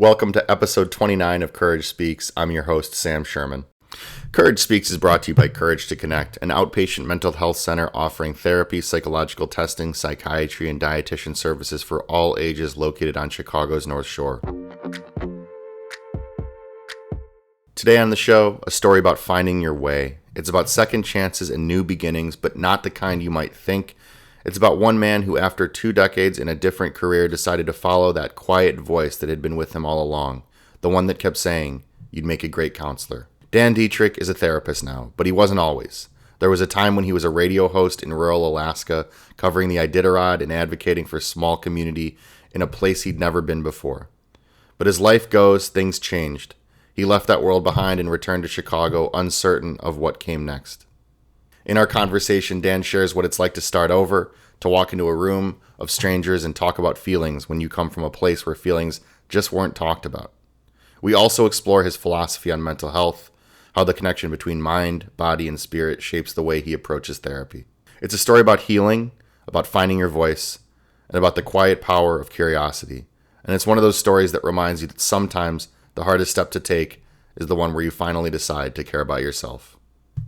Welcome to episode 29 of Courage Speaks. I'm your host, Sam Sherman. Courage Speaks is brought to you by Courage to Connect, an outpatient mental health center offering therapy, psychological testing, psychiatry, and dietitian services for all ages located on Chicago's North Shore. Today on the show, a story about finding your way. It's about second chances and new beginnings, but not the kind you might think. It's about one man who, after 2 decades in a different career, decided to follow that quiet voice that had been with him all along, the one that kept saying, "You'd make a great counselor." Dan Dietrich is a therapist now, but he wasn't always. There was a time when he was a radio host in rural Alaska, covering the Iditarod and advocating for small community in a place he'd never been before. But as life goes, things changed. He left that world behind and returned to Chicago, uncertain of what came next. In our conversation, Dan shares what it's like to start over, to walk into a room of strangers and talk about feelings when you come from a place where feelings just weren't talked about. We also explore his philosophy on mental health, how the connection between mind, body, and spirit shapes the way he approaches therapy. It's a story about healing, about finding your voice, and about the quiet power of curiosity. And it's one of those stories that reminds you that sometimes the hardest step to take is the one where you finally decide to care about yourself.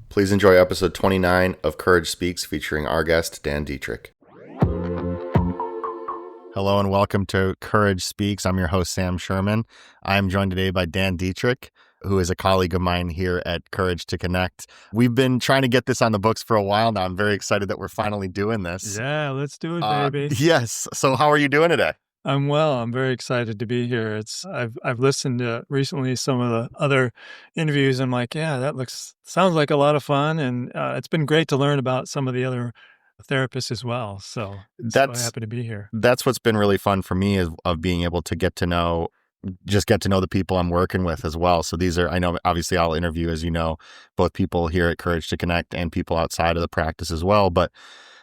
Please enjoy episode 29 of Courage Speaks featuring our guest, Dan Dietrich. Hello and welcome to Courage Speaks. I'm your host, Sam Sherman. I'm joined today by Dan Dietrich, who is a colleague of mine here at Courage to Connect. We've been trying to get this on the books for a while now. I'm very excited that we're finally doing this. Yeah, let's do it, baby. Yes. So how are you doing today? I'm well. I'm very excited to be here. I've listened to recently some of the other interviews. I'm like, yeah, sounds like a lot of fun, and it's been great to learn about some of the other therapists as well. So I'm happy to be here. That's what's been really fun for me, is of being able to get to know the people I'm working with as well. So these are, I know obviously I'll interview, as you know, both people here at Courage to Connect and people outside of the practice as well. But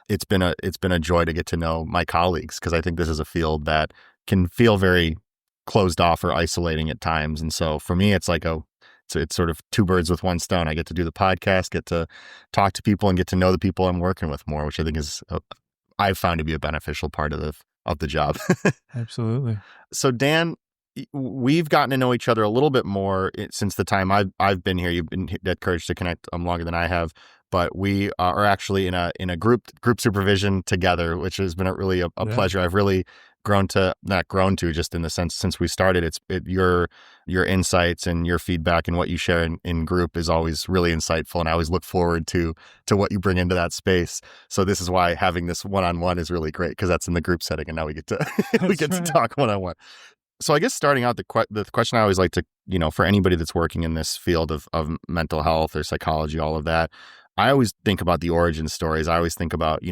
it's been a joy to get to know my colleagues, because I think this is a field that can feel very closed off or isolating at times. And so for me, it's like it's sort of 2 birds with 1 stone. I get to do the podcast, get to talk to people, and get to know the people I'm working with more, which I think is I've found to be a beneficial part of the job. Absolutely. So Dan, we've gotten to know each other a little bit more since the time I've been here. You've been at Courage to Connect longer than I have, but we are actually in a group supervision together, which has been a pleasure. I've really not grown to, just in the sense since we started. Your insights and your feedback and what you share in group is always really insightful, and I always look forward to what you bring into that space. So this is why having this one-on-one is really great, because that's in the group setting, and now we get to to talk one-on-one. So I guess starting out, the question I always like to, for anybody that's working in this field of mental health or psychology, all of that, I always think about the origin stories. I always think about,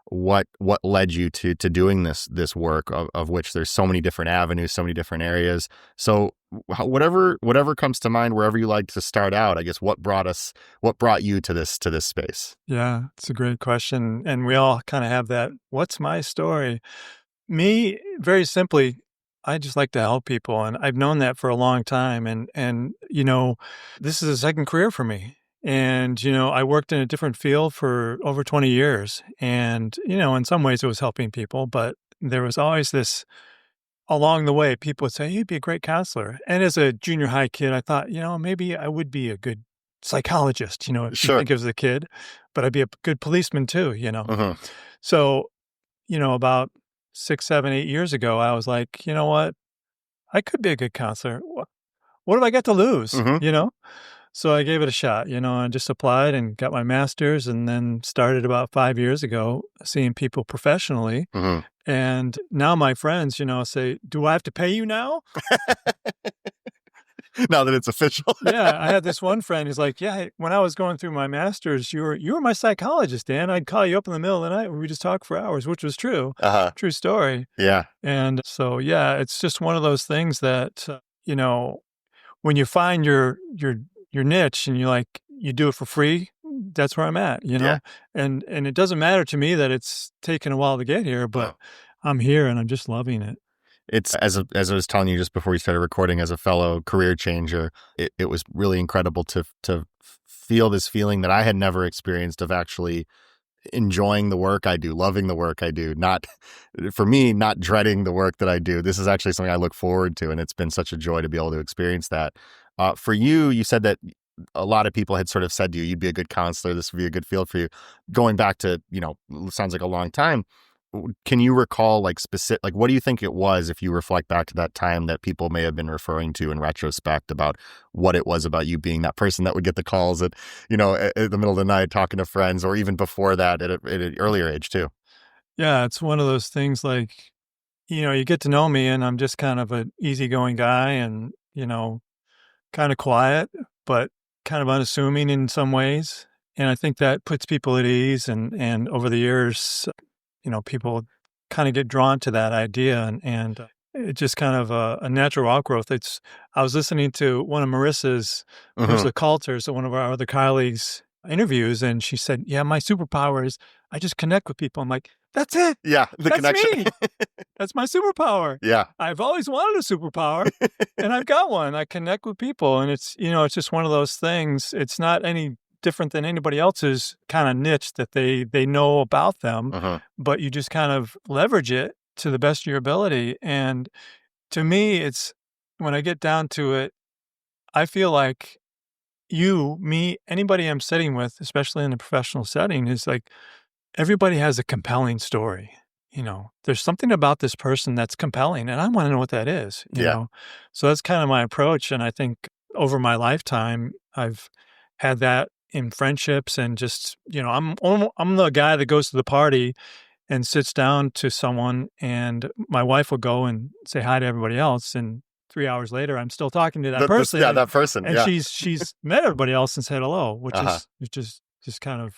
what led you to doing this work, of which there's so many different avenues, so many different areas. So whatever comes to mind, wherever you like to start out, I guess, what brought you to this space? Yeah, it's a great question. And we all kind of have that, what's my story? Me, very simply, I just like to help people, and I've known that for a long time. And this is a second career for me. And, I worked in a different field for over 20 years. And, in some ways it was helping people, but there was always this, along the way, people would say, you'd be a great counselor. And as a junior high kid, I thought, maybe I would be a good psychologist, if Sure. you think as a kid, but I'd be a good policeman too, Uh-huh. So, about 6, 7, 8 years ago, I was like, you know what? I could be a good counselor. What have I got to lose? Mm-hmm. So I gave it a shot, I just applied and got my master's, and then started about 5 years ago seeing people professionally. Mm-hmm. And now my friends, say, do I have to pay you now? Now that it's official. Yeah. I had this one friend who's like, yeah, when I was going through my master's, you were my psychologist, Dan. I'd call you up in the middle of the night and we just talk for hours, which was true. Uh-huh. True story. Yeah. And so, yeah, it's just one of those things that, when you find your niche and you do it for free, that's where I'm at, Yeah. and it doesn't matter to me that it's taken a while to get here, but I'm here and I'm just loving it. It's, as I was telling you just before we started recording, as a fellow career changer, it was really incredible to feel this feeling that I had never experienced, of actually enjoying the work I do, loving the work I do, not, for me, not dreading the work that I do. This is actually something I look forward to, and it's been such a joy to be able to experience that. For you, you said that a lot of people had sort of said to you, you'd be a good counselor, this would be a good field for you. Going back to, sounds like a long time. Can you recall what do you think it was, if you reflect back to that time, that people may have been referring to in retrospect about what it was about you being that person that would get the calls at the middle of the night talking to friends, or even before that at an earlier age too? Yeah, it's one of those things like, you get to know me and I'm just kind of an easygoing guy and, kind of quiet, but kind of unassuming in some ways. And I think that puts people at ease. And over the years, people kind of get drawn to that idea, and it's just kind of a natural outgrowth. I was listening to one of Marissa Coulter's, one of our other colleagues' interviews, and she said, "Yeah, my superpower is I just connect with people." I'm like, "That's it. Yeah, the That's connection. me. That's my superpower." Yeah. I've always wanted a superpower, and I've got one. I connect with people, and it's just one of those things. It's not any different than anybody else's kind of niche that they know about them, but you just kind of leverage it to the best of your ability. And to me, it's, when I get down to it, I feel like me, anybody I'm sitting with, especially in a professional setting, is like everybody has a compelling story. There's something about this person that's compelling, and I want to know what that is. So that's kind of my approach. And I think over my lifetime, I've had that in friendships, and just, I'm the guy that goes to the party and sits down to someone, and my wife will go and say hi to everybody else, and 3 hours later, I'm still talking to that person. That person. And yeah. she's met everybody else and said hello, which is just kind of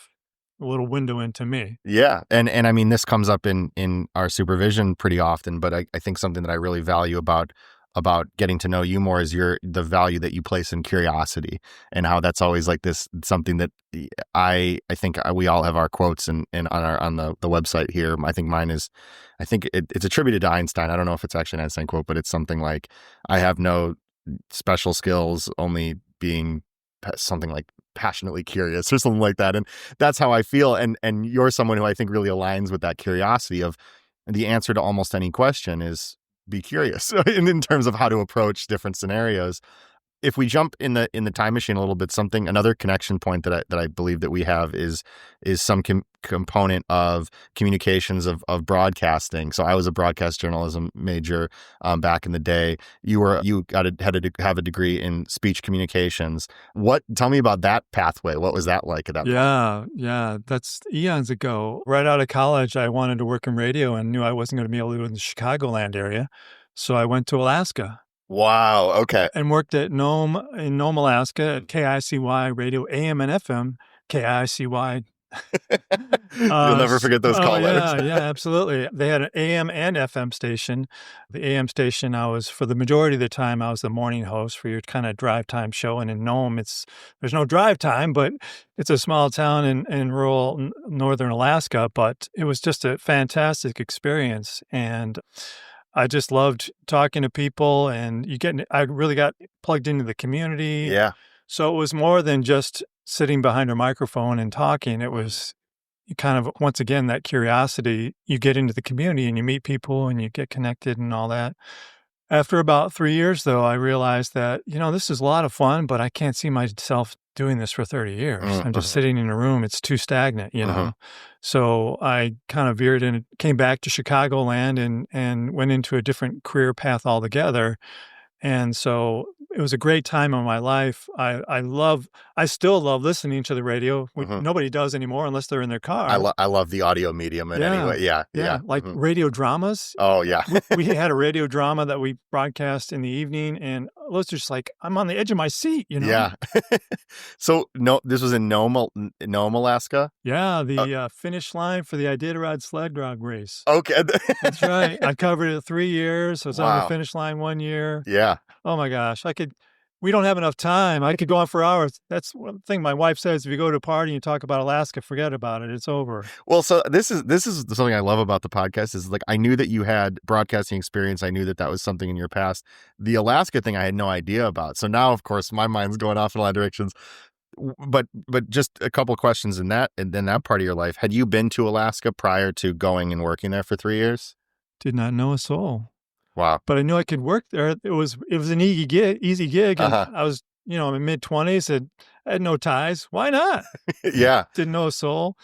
a little window into me. Yeah. And I mean, this comes up in our supervision pretty often, but I think something that I really value about getting to know you more is the value that you place in curiosity, and how that's always like this, something that I think we all have our quotes and on the website here. I think mine is, it's attributed to Einstein. I don't know if it's actually an Einstein quote, but it's something like, I have no special skills, only being something like passionately curious or something like that. And that's how I feel. And you're someone who I think really aligns with that curiosity of, the answer to almost any question is be curious in terms of how to approach different scenarios. If we jump in the time machine a little bit, another connection point that I believe that we have is some component of communications of broadcasting. So I was a broadcast journalism major back in the day. You had to have a degree in speech communications. Tell me about that pathway. What was that like at that point? Yeah, that's eons ago. Right out of college, I wanted to work in radio and knew I wasn't going to be able to do it in the Chicagoland area, so I went to Alaska. Wow. Okay. And worked at Nome, Alaska, at KICY radio, AM and FM, KICY. You'll never forget those call letters. Yeah, absolutely. They had an AM and FM station. The AM station, for the majority of the time, I was the morning host for your kind of drive time show. And in Nome, there's no drive time, but it's a small town in rural northern Alaska. But it was just a fantastic experience. And I just loved talking to people, and I really got plugged into the community. Yeah. So it was more than just sitting behind a microphone and talking. It was kind of, once again, that curiosity. You get into the community and you meet people and you get connected and all that. After about 3 years, though, I realized that, this is a lot of fun, but I can't see myself doing this for 30 years. I'm just sitting in a room. It's too stagnant, So I kind of veered and came back to Chicagoland and went into a different career path altogether. And so it was a great time in my life. I still love listening to the radio, which nobody does anymore unless they're in their car. I love the audio medium in any way. Yeah. Like radio dramas. Oh, yeah. we had a radio drama that we broadcast in the evening, and it was just like, I'm on the edge of my seat, Yeah. So this was in Nome, Alaska? Yeah, the finish line for the Iditarod sled dog race. Okay. That's right. I covered it 3 years. So I was on the finish line 1 year. Yeah. Oh my gosh. We don't have enough time. I could go on for hours. That's one thing my wife says. If you go to a party and you talk about Alaska, forget about it. It's over. Well, so this is something I love about the podcast is, like, I knew that you had broadcasting experience. I knew that was something in your past. The Alaska thing I had no idea about. So now, of course, my mind's going off in a lot of directions. but just a couple questions in that part of your life. Had you been to Alaska prior to going and working there for 3 years? Did not know a soul. Wow. But I knew I could work there. It was an easy gig, and I was, in my mid-20s, and I had no ties. Why not? Yeah. Didn't know a soul.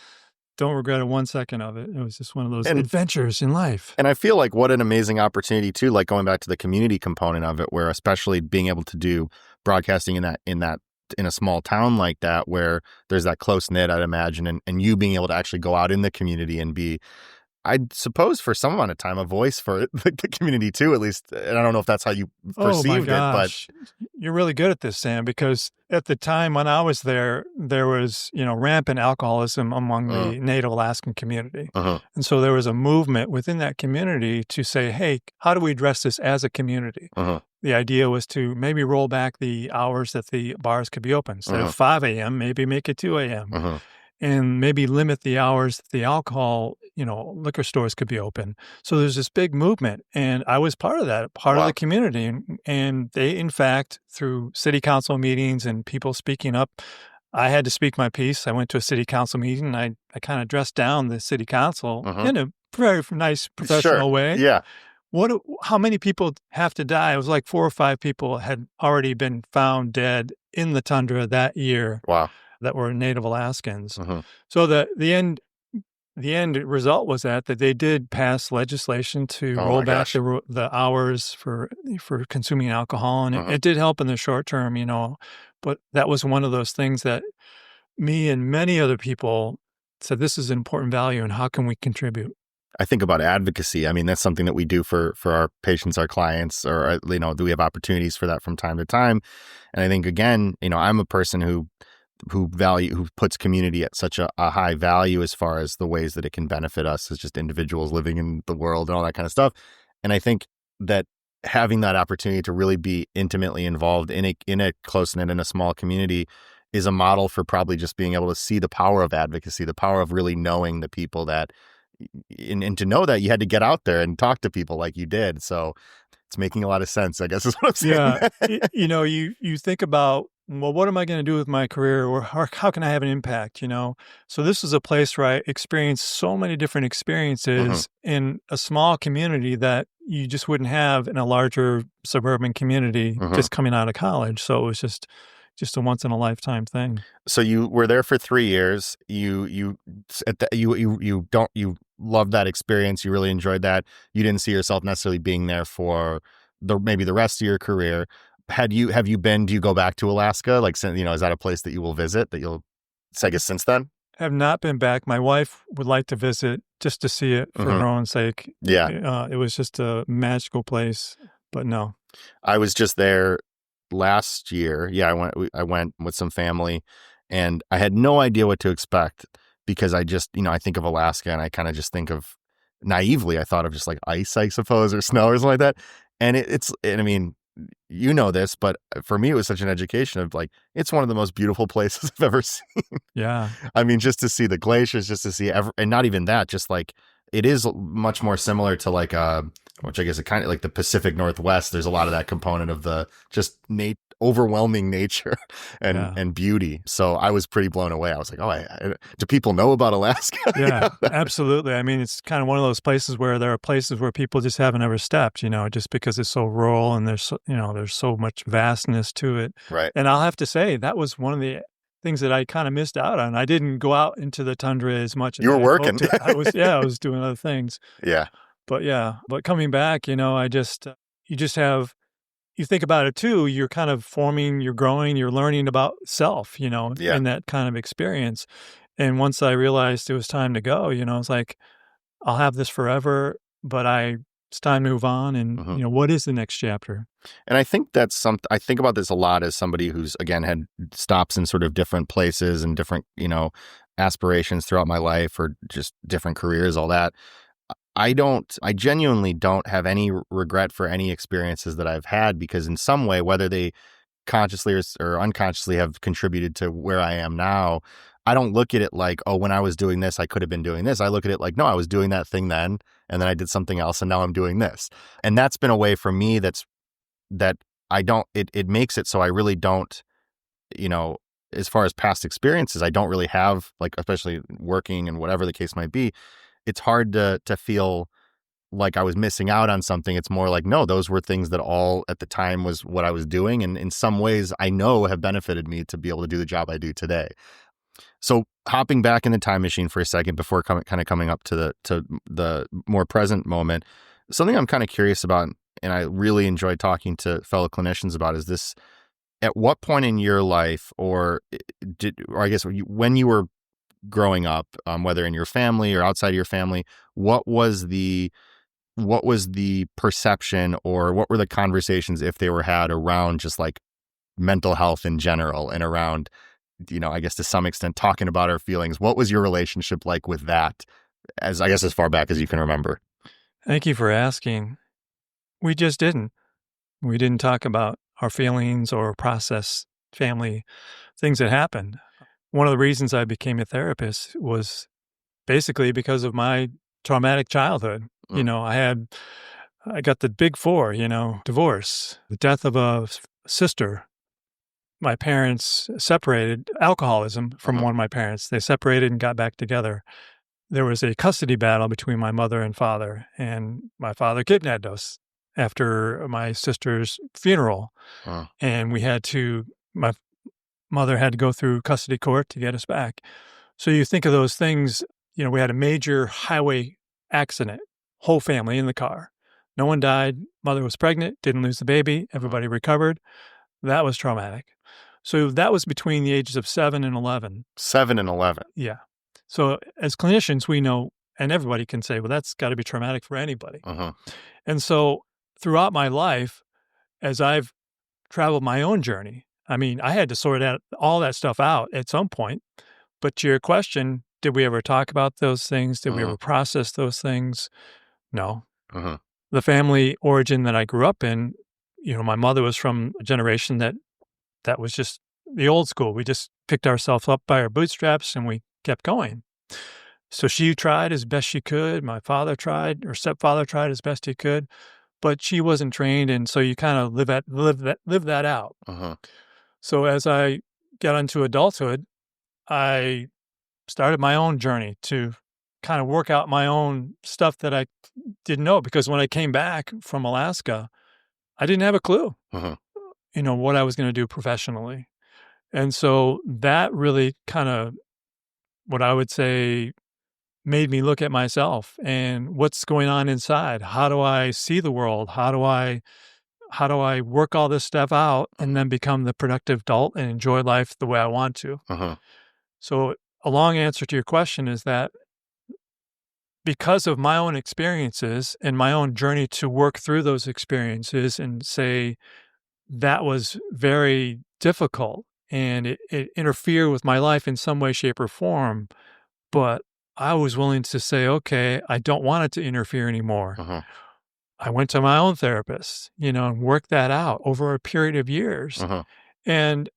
Don't regret it 1 second of it. It was just one of those adventures in life. And I feel like what an amazing opportunity too, like going back to the community component of it, where especially being able to do broadcasting in a small town like that, where there's that close knit, I'd imagine, and you being able to actually go out in the community and be, I suppose, for some amount of time, a voice for the community too, at least. And I don't know if that's how you perceived it, but you're really good at this, Sam, because at the time when I was there was, rampant alcoholism among the Native Alaskan community. And so there was a movement within that community to say, hey, how do we address this as a community? The idea was to maybe roll back the hours that the bars could be open. Instead of 5 a.m., maybe make it 2 a.m. And maybe limit the hours that the alcohol, liquor stores could be open. So there's this big movement, and I was part of that, part of the community. And they, in fact, through city council meetings and people speaking up, I had to speak my piece. I went to a city council meeting, and I kind of dressed down the city council in a very nice, professional way. Yeah. How many people have to die? It was like 4 or 5 people had already been found dead in the tundra that year. Wow. That were Native Alaskans. So the end result was that they did pass legislation to roll back the hours for consuming alcohol, and it did help in the short term, But that was one of those things that me and many other people said, this is an important value, and how can we contribute? I think about advocacy. I mean, that's something that we do for our patients, our clients, or, do we have opportunities for that from time to time? And I think, again, I'm a person who puts community at such a high value as far as the ways that it can benefit us as just individuals living in the world and all that kind of stuff. And I think that having that opportunity to really be intimately involved in a close-knit, in a small community, is a model for probably just being able to see the power of advocacy, the power of really knowing the people that, and to know that you had to get out there and talk to people like you did. So it's making a lot of sense, I guess is what I'm saying. Yeah. You think about, well, what am I going to do with my career, or how can I have an impact, So this is a place where I experienced so many different experiences in a small community that you just wouldn't have in a larger suburban community just coming out of college. So it was just a once in a lifetime thing. So you were there for 3 years. You loved that experience. You really enjoyed that. You didn't see yourself necessarily being there for maybe the rest of your career. Do you go back to Alaska? Like, is that a place that you will visit that you'll, I guess, since then? Have not been back. My wife would like to visit just to see it for her own sake. Yeah. It was just a magical place, but no. I was just there last year. Yeah, I went with some family, and I had no idea what to expect, because I just, I think of Alaska and I kind of just think of, naively, I thought of just like ice, I suppose, or snow or something like that. And I mean, this, but for me, it was such an education of like, it's one of the most beautiful places I've ever seen. Yeah. I mean, just to see the glaciers, just to see, and not even that, just like, it is much more similar to like, which I guess it kind of like the Pacific Northwest. There's a lot of that component of the just overwhelming nature and beauty. So I was pretty blown away. I was like, do people know about Alaska? Yeah, absolutely. I mean, it's kind of one of those places where there are places where people just haven't ever stepped, just because it's so rural and there's so much vastness to it. Right. And I'll have to say that was one of the things that I kind of missed out on. I didn't go out into the tundra as much as you were working. I was doing other things. Yeah. But coming back, you think about it too, you're kind of forming, you're growing, you're learning about self, in that kind of experience. And once I realized it was time to go, it's like, I'll have this forever, but it's time to move on. And, what is the next chapter? And I think I think about this a lot as somebody who's, again, had stops in sort of different places and different, aspirations throughout my life, or just different careers, all that. I genuinely don't have any regret for any experiences that I've had, because in some way, whether they consciously or unconsciously have contributed to where I am now, I don't look at it like, oh, when I was doing this, I could have been doing this. I look at it like, no, I was doing that thing then, and then I did something else, and now I'm doing this. And that's been a way for me it makes it so I really don't, as far as past experiences, I don't really have, like, especially working and whatever the case might be, it's hard to feel like I was missing out on something. It's more like, no, those were things that all at the time was what I was doing. And in some ways I know have benefited me to be able to do the job I do today. So hopping back in the time machine for a second before coming up to the more present moment, something I'm kind of curious about, and I really enjoy talking to fellow clinicians about, is this: at what point in your life, or I guess when you were growing up, whether in your family or outside of your family, what was the perception, or what were the conversations, if they were had, around just like mental health in general, and around, I guess to some extent talking about our feelings? What was your relationship like with that, as far back as you can remember? Thank you for asking. We just didn't. We didn't talk about our feelings or process family things that happened. One of the reasons I became a therapist was basically because of my traumatic childhood. I got the big four, divorce, the death of a sister. My parents separated, alcoholism from one of my parents. They separated and got back together. There was a custody battle between my mother and father, and my father kidnapped us after my sister's funeral. And my mother had to go through custody court to get us back. So you think of those things, we had a major highway accident, whole family in the car. No one died. Mother was pregnant, didn't lose the baby. Everybody recovered. That was traumatic. So that was between the ages of 7 and 11. 7 and 11. Yeah. So as clinicians, we know, and everybody can say, well, that's got to be traumatic for anybody. And so throughout my life, as I've traveled my own journey, I had to sort all that stuff out at some point. But to your question, did we ever talk about those things? Did we ever process those things? No. The family origin that I grew up in, my mother was from a generation that was just the old school. We just picked ourselves up by our bootstraps and we kept going. So she tried as best she could. My father tried, or stepfather tried as best he could, but she wasn't trained. And so you kind of live that out. So as I got into adulthood, I started my own journey to kind of work out my own stuff that I didn't know, because when I came back from Alaska, I didn't have a clue, what I was going to do professionally. And so that really kind of, what I would say, made me look at myself and what's going on inside. How do I see the world? How do I work all this stuff out and then become the productive adult and enjoy life the way I want to? So a long answer to your question is that because of my own experiences and my own journey to work through those experiences, and say that was very difficult and it interfered with my life in some way, shape, or form, but I was willing to say, okay, I don't want it to interfere anymore. I went to my own therapist, and worked that out over a period of years. And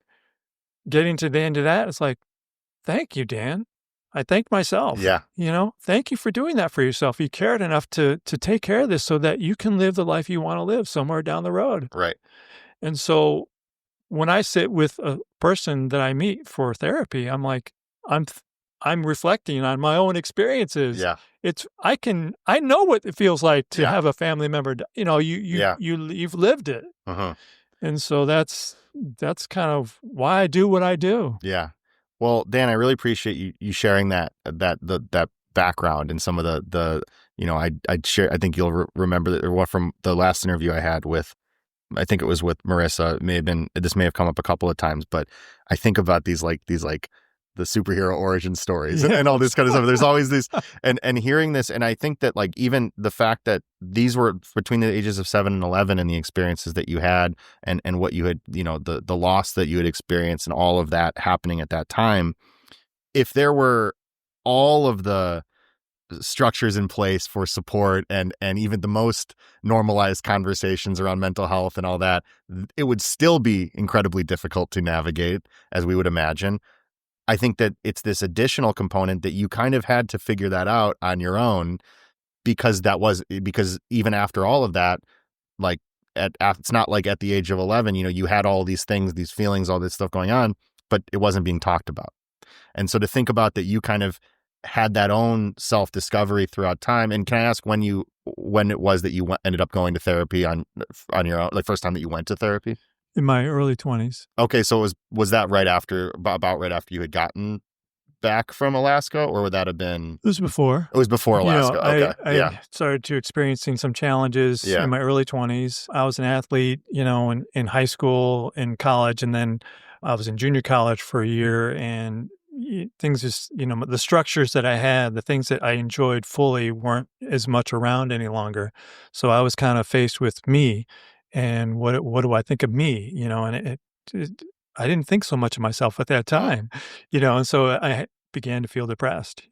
getting to the end of that, it's like, thank you, Dan. I thank myself. Yeah. Thank you for doing that for yourself. You cared enough to take care of this so that you can live the life you want to live somewhere down the road. Right. And so when I sit with a person that I meet for therapy, I'm like, I'm reflecting on my own experiences. Yeah. I know what it feels like to have a family member, you've lived it. And so that's kind of why I do what I do. Yeah. Well, Dan, I really appreciate you sharing that background and some of the I'd share. I think you'll remember that one from the last interview I had with, I think it was with Marissa. This may have come up a couple of times, but I think about these like the superhero origin stories and all this kind of stuff. There's always these, and hearing this, and I think that like even the fact that these were between the ages of 7 and 11, and the experiences that you had, and what you had, the loss that you had experienced, and all of that happening at that time, if there were all of the structures in place for support and even the most normalized conversations around mental health and all that, it would still be incredibly difficult to navigate, as we would imagine. I think that it's this additional component that you kind of had to figure that out on your own, because even after all of that, like it's not like at the age of 11, you had all these things, these feelings, all this stuff going on. but it wasn't being talked about. And so to think about that, you kind of had that own self-discovery throughout time. And can I ask when it was that you ended up going to therapy on your own, like first time that you went to therapy? In my early 20s. Okay, so was that right after, about right after you had gotten back from Alaska, or would that have been? It was before. It was before Alaska. Okay, I started to experiencing some challenges in my early 20s. I was an athlete, in high school, in college, and then I was in junior college for a year, and things just, the structures that I had, the things that I enjoyed fully weren't as much around any longer. So I was kind of faced with me and what do I think of me, and I didn't think so much of myself at that time, and so I began to feel depressed.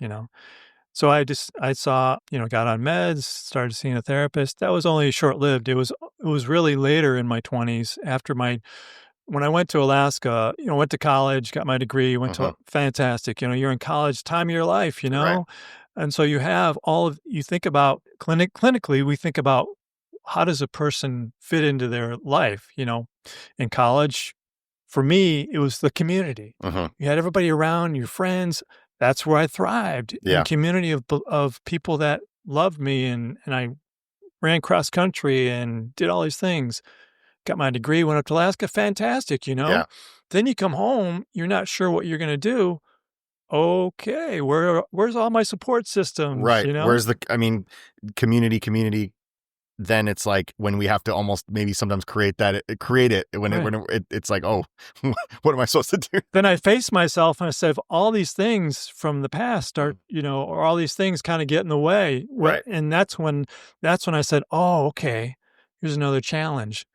So I saw, got on meds, started seeing a therapist. That was only short-lived. It was really later in my 20s when I went to Alaska, went to college, got my degree, went to fantastic. You're in college, time of your life, Right. And so you have you think about clinically, we think about how does a person fit into their life, in college. For me, it was the community. You had everybody around, your friends. That's where I thrived. Yeah. In a community of people that loved me, and I ran cross country and did all these things. Got my degree, went up to Alaska, fantastic, Yeah. Then you come home, you're not sure what you're gonna do. Okay, where's all my support systems, Right. Where's community, then it's like when we have to almost maybe sometimes create it when it's like, oh, what am I supposed to do? Then I face myself and I said, all these things from the past are, or all these things kind of get in the way. Right. And that's when I said, oh, okay, here's another challenge.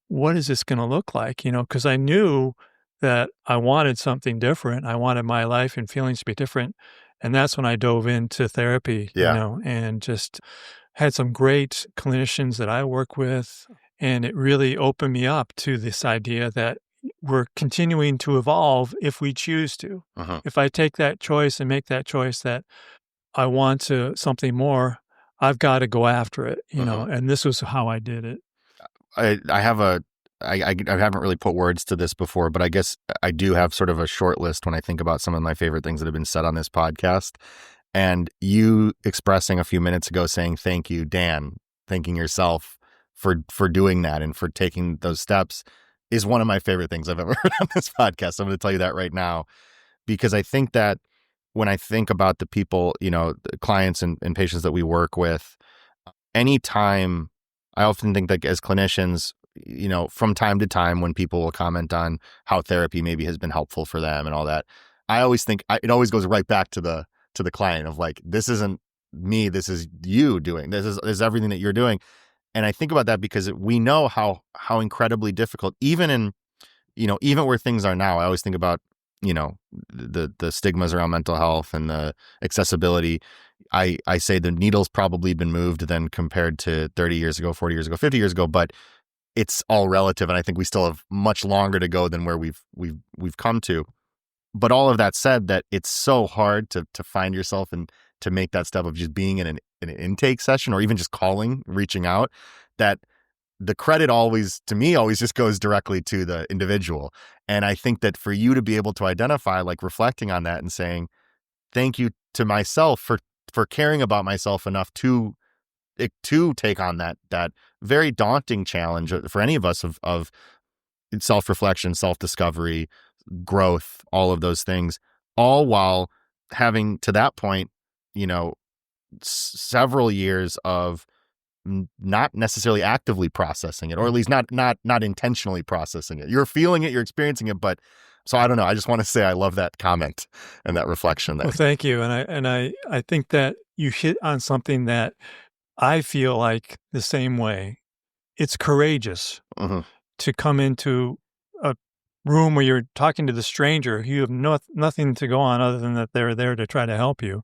What is this going to look like? Because I knew that I wanted something different. I wanted my life and feelings to be different. And that's when I dove into therapy, and just had some great clinicians that I work with. And it really opened me up to this idea that we're continuing to evolve if we choose to. If I take that choice and make that choice that I want something more, I've got to go after it, and this was how I did it. I haven't really put words to this before, but I guess I do have sort of a short list when I think about some of my favorite things that have been said on this podcast. And you expressing a few minutes ago saying, thank you, Dan, thanking yourself for doing that and for taking those steps is one of my favorite things I've ever heard on this podcast. I'm going to tell you that right now, because I think that when I think about the people, the clients and patients that we work with, anytime, I often think that as clinicians, from time to time when people will comment on how therapy maybe has been helpful for them and all that, I always think it always goes right back to the client of like, this isn't me, this is you doing, this is everything that you're doing. And I think about that because we know how incredibly difficult, even in, even where things are now. I always think about, the stigmas around mental health and the accessibility. I say the needle's probably been moved then compared to 30 years ago, 40 years ago, 50 years ago, but it's all relative. And I think we still have much longer to go than where we've come to. But all of that said, that it's so hard to find yourself and to make that step of just being in an intake session or even just reaching out, that the credit always just goes directly to the individual. And I think that for you to be able to identify, like reflecting on that and saying, thank you to myself for caring about myself enough to take on that very daunting challenge for any of us of self-reflection, self-discovery, growth, all of those things, all while having to that point, several years of not necessarily actively processing it, or at least not intentionally processing it. You're feeling it, you're experiencing it, but so I don't know. I just want to say I love that comment and that reflection there. Well, thank you. And I think that you hit on something that I feel like the same way. It's courageous to come into a room where you're talking to the stranger. You have nothing to go on other than that they're there to try to help you,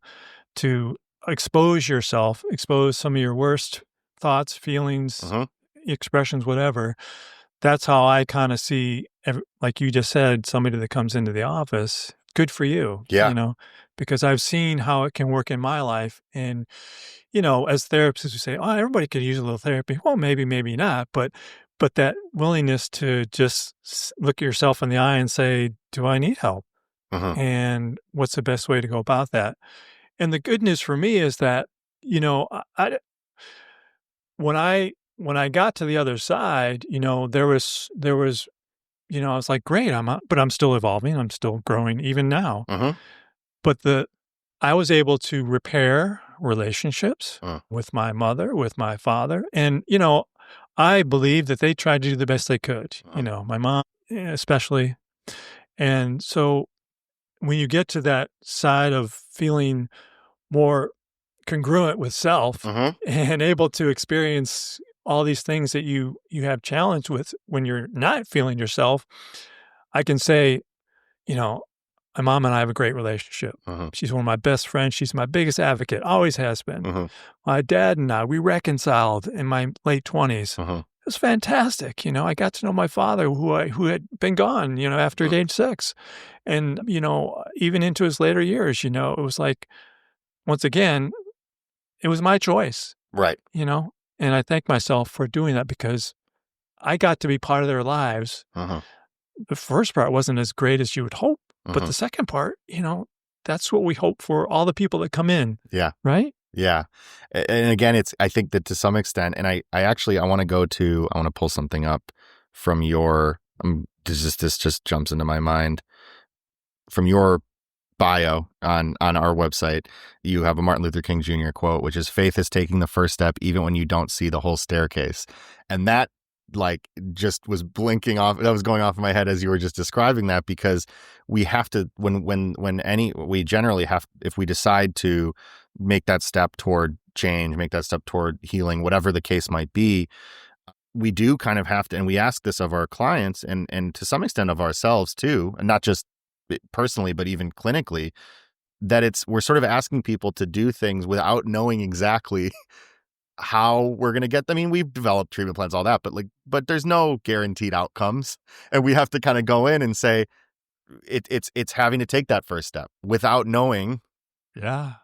to expose yourself, expose some of your worst thoughts, feelings, expressions, whatever. That's how I kind of see, like you just said, somebody that comes into the office. Good for you. Yeah. Because I've seen how it can work in my life. And, as therapists, we say, oh, everybody could use a little therapy. Well, maybe not. But that willingness to just look yourself in the eye and say, do I need help? Mhm. And what's the best way to go about that? And the good news for me is that, when I got to the other side, there was I was like, "Great, but I'm still evolving, I'm still growing even now." Mhm. But I was able to repair relationships Mm. with my mother, with my father, and, I believe that they tried to do the best they could, Mhm. my mom, especially. And so when you get to that side of feeling more congruent with self Mhm. and able to experience all these things that you have challenge with when you're not feeling yourself, I can say, you know, my mom and I have a great relationship. Mhm. She's one of my best friends. She's my biggest advocate, always has been. Mhm. My dad and I, we reconciled in my late 20s. Mhm. It was fantastic. I got to know my father who had been gone, after Mhm. age 6. And, even into his later years, it was like, once again, it was my choice, Right. and I thank myself for doing that because I got to be part of their lives. Mhm. The first part wasn't as great as you would hope, but Mhm. the second part, that's what we hope for all the people that come in, Yeah. right? Yeah. And again, I think that to some extent, and I want to pull something up from your, this just jumps into my mind from your bio on our website. You have a Martin Luther King Jr. quote, which is, "Faith is taking the first step even when you don't see the whole staircase." And that like just was blinking off. That was going off in my head as you were just describing that, because we have to, we generally have, if we decide to make that step toward change, make that step toward healing, whatever the case might be, we do kind of have to, and we ask this of our clients and to some extent of ourselves too, and not just personally, but even clinically, that we're sort of asking people to do things without knowing exactly how we're going to get them. I mean, we've developed treatment plans, all that, but there's no guaranteed outcomes. And we have to kind of go in and say it's having to take that first step without knowing Yeah.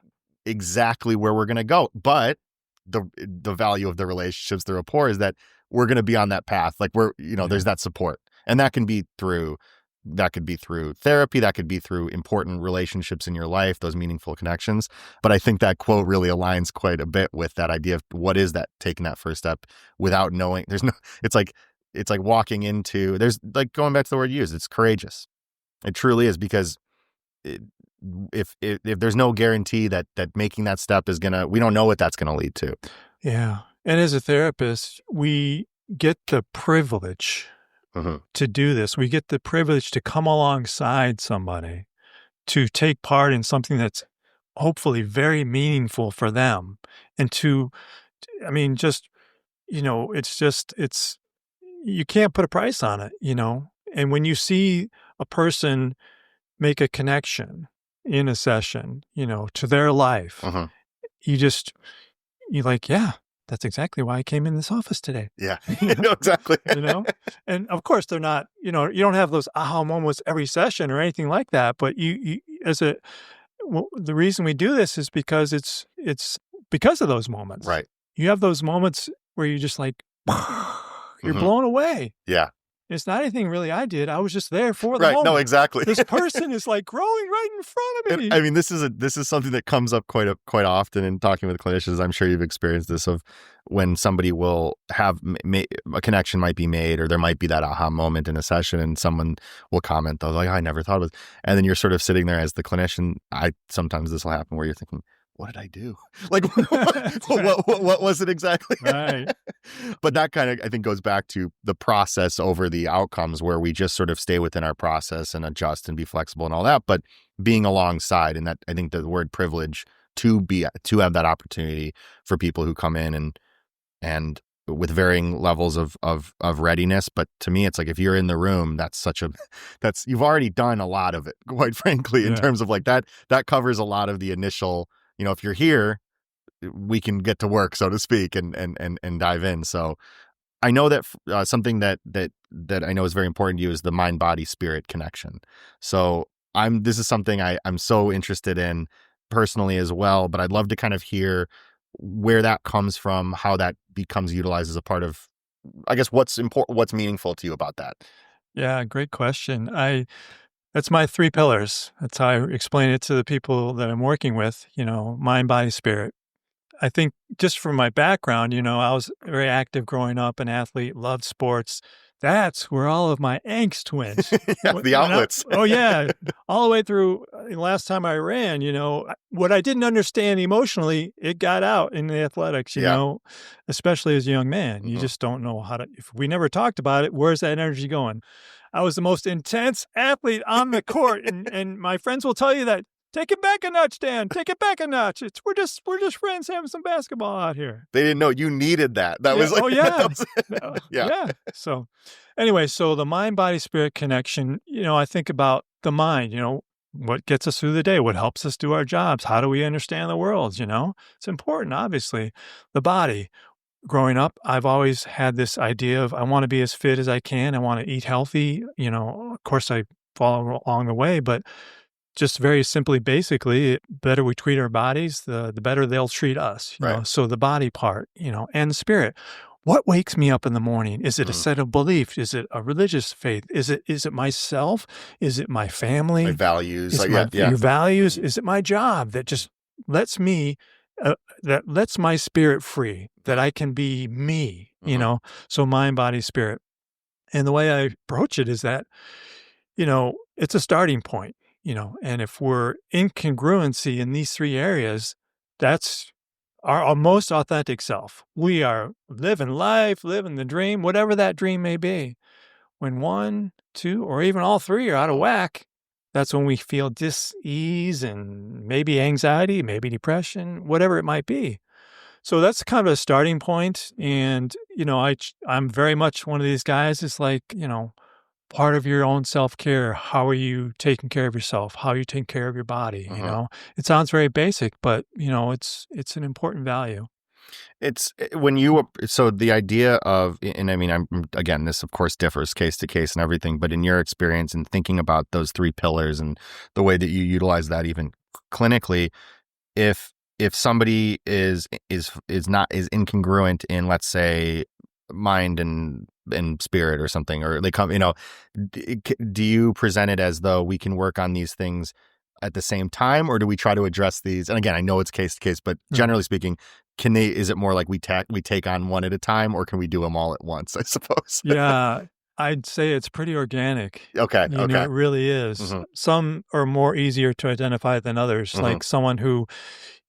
exactly where we're going to go. But the value of the relationships, the rapport, is that we're going to be on that path. Like there's that support, and that could be through therapy, that could be through important relationships in your life, those meaningful connections. But I think that quote really aligns quite a bit with that idea of what is that, taking that first step without knowing. It's like walking into, there's like, going back to the word used, it's courageous. It truly is, because it, if there's no guarantee that making that step we don't know what that's gonna lead to. Yeah. And as a therapist, we get the privilege Mm-hmm. to do this. We get the privilege to come alongside somebody, to take part in something that's hopefully very meaningful for them. And just, you can't put a price on it. And when you see a person make a connection in a session, to their life, Mm-hmm. you just, you're like, yeah, that's exactly why I came in this office today. Yeah. You know? Exactly. And of course they're not, you don't have those aha moments every session or anything like that. But the reason we do this is because it's because of those moments. Right. You have those moments where you're just like, you're Mm-hmm. blown away. Yeah. It's not anything really I did. I was just there for the Right. moment. No, exactly. This person is like growing right in front of me. And, I mean, this is something that comes up quite often in talking with clinicians. I'm sure you've experienced this, of when somebody will have a connection might be made, or there might be that aha moment in a session, and someone will comment, though, like, "I never thought of it," and then you're sort of sitting there as the clinician. Sometimes this will happen where you're thinking, what did I do? Like, what was it exactly? Right. But that kind of, I think, goes back to the process over the outcomes, where we just sort of stay within our process and adjust and be flexible and all that. But being alongside, and that, I think, the word privilege, to have that opportunity for people who come in and with varying levels of readiness. But to me, it's like, if you're in the room, you've already done a lot of it, quite frankly, in terms of like that covers a lot of the initial, if you're here, we can get to work, so to speak, and dive in. So I know that something that I know is very important to you is the mind, body, spirit connection. So this is something I'm so interested in personally as well, but I'd love to kind of hear where that comes from, how that becomes utilized as a part of, I guess, what's important, what's meaningful to you about that. Yeah, great question. That's my three pillars. That's how I explain it to the people that I'm working with, mind, body, spirit. I think just from my background, I was very active growing up, an athlete, loved sports. That's where all of my angst went. Yeah, the outlets. Oh, yeah. All the way through last time I ran, what I didn't understand emotionally, it got out in the athletics, especially as a young man. You just don't know how to, if we never talked about it, where's that energy going? I was the most intense athlete on the court. And my friends will tell you that. Take it back a notch, Dan. Take it back a notch. We're just friends having some basketball out here. They didn't know you needed that. That was like, oh yeah, yeah. So anyway, so the mind, body, spirit connection. I think about the mind. What gets us through the day, what helps us do our jobs, how do we understand the world? It's important. Obviously, the body. Growing up, I've always had this idea of I want to be as fit as I can. I want to eat healthy. Of course, I follow along the way, but just very simply, basically, the better we treat our bodies, the better they'll treat us. Right. So the body part, and the spirit. What wakes me up in the morning? Is it a set of beliefs? Is it a religious faith? Is it myself? Is it my family? My values. Is like, your values? Is it my job that just lets me, that lets my spirit free, that I can be me, So mind, body, spirit. And the way I approach it is that, it's a starting point. And if we're incongruency in these three areas, that's our most authentic self. We are living life, living the dream, whatever that dream may be. When one, two, or even all three are out of whack, that's when we feel dis-ease and maybe anxiety, maybe depression, whatever it might be. So that's kind of a starting point. And, I'm very much one of these guys. It's like, part of your own self-care. How are you taking care of yourself? How are you taking care of your body? It sounds very basic, but it's an important value. It's when so the idea of, and I mean, again, this of course differs case to case and everything, but in your experience and thinking about those three pillars and the way that you utilize that even clinically, if somebody is incongruent in, let's say, mind and spirit or something, or they come, do you present it as though we can work on these things at the same time, or do we try to address these? And again, I know it's case to case, but generally speaking, is it more like we take on one at a time, or can we do them all at once, I suppose? Yeah, I'd say it's pretty organic. Okay. It really is. Some are more easier to identify than others, like someone who,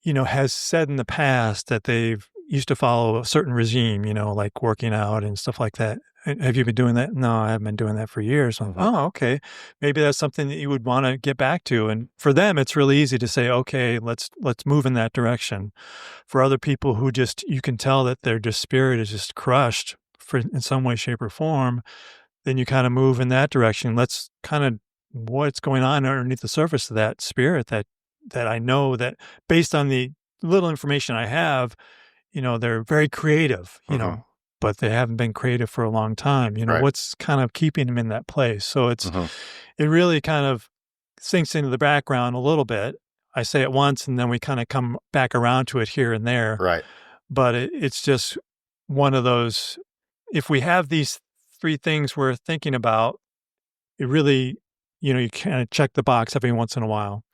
has said in the past that they've used to follow a certain regime, like working out and stuff like that. Have you been doing that? No, I haven't been doing that for years. Oh, okay. Maybe that's something that you would want to get back to. And for them, it's really easy to say, okay, let's move in that direction. For other people who you can tell that their spirit is just crushed in some way, shape, or form, then you kind of move in that direction. Let's kind of what's going on underneath the surface of that spirit that I know that based on the little information I have, they're very creative, but they haven't been creative for a long time. Right. What's kind of keeping them in that place? So it really kind of sinks into the background a little bit. I say it once and then we kind of come back around to it here and there. Right. But it's just one of those, if we have these three things we're thinking about, it really, you kind of check the box every once in a while.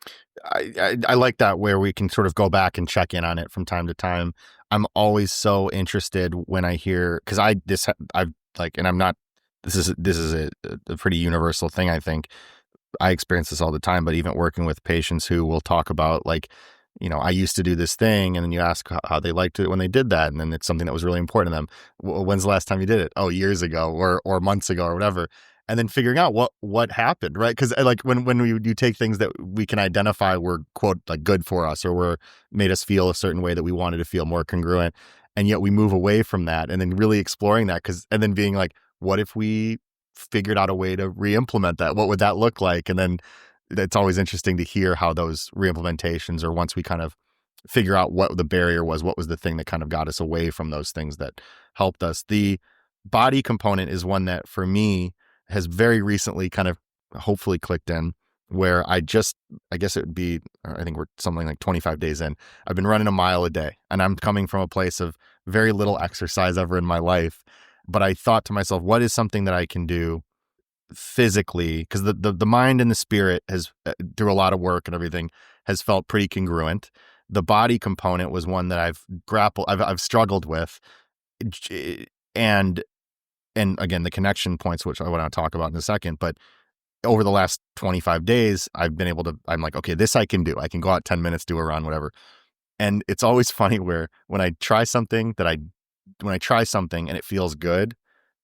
I like that, where we can sort of go back and check in on it from time to time. I'm always so interested when I hear, because and I'm not, this is a pretty universal thing. I think I experience this all the time, but even working with patients who will talk about, like, I used to do this thing, and then you ask how they liked it when they did that, and then it's something that was really important to them. When's the last time you did it? Oh, years ago, or months ago, or whatever. And then figuring out what happened, right? Because like when you take things that we can identify were, quote, like good for us, or were made us feel a certain way that we wanted to feel more congruent, and yet we move away from that, and then really exploring that, and then being like, what if we figured out a way to re-implement that? What would that look like? And then it's always interesting to hear how those re-implementations, or once we kind of figure out what the barrier was, what was the thing that kind of got us away from those things that helped us. The body component is one that for me has very recently kind of hopefully clicked in, where I guess it would be, I think we're something like 25 days in. I've been running a mile a day, and I'm coming from a place of very little exercise ever in my life. But I thought to myself, what is something that I can do physically, because the mind and the spirit has, through a lot of work and everything, has felt pretty congruent. The body component was one that I've struggled with, and again, the connection points, which I want to talk about in a second, but over the last 25 days, I'm like, okay, this I can do. I can go out 10 minutes, do a run, whatever. And it's always funny where when I try something and it feels good,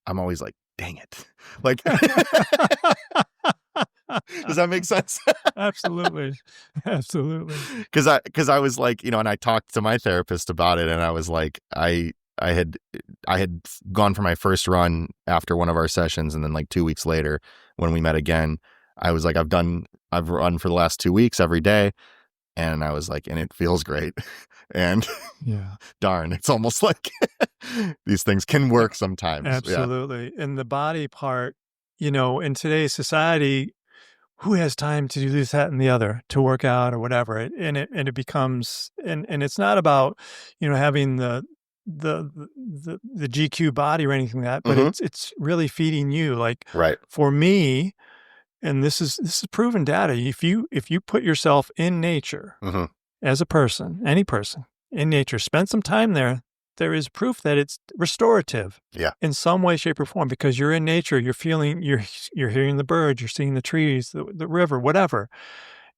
I'm always like, dang it. Like, does that make sense? Absolutely. Absolutely. Because I was like, and I talked to my therapist about it, and I was like, I had gone for my first run after one of our sessions, and then like 2 weeks later when we met again, I was like, I've run for the last 2 weeks every day, and I was like, and it feels great. And yeah, darn, it's almost like these things can work sometimes. Absolutely. And the body part, in today's society, who has time to do this, that, and the other, to work out or whatever? It becomes, and it's not about, having the GQ body or anything like that, but it's really feeding you. Like, right. For me, and this is proven data. If you put yourself in nature as a person, any person in nature, spend some time there, there is proof that it's restorative in some way, shape, or form, because you're in nature, you're feeling, you're hearing the birds, you're seeing the trees, the river, whatever.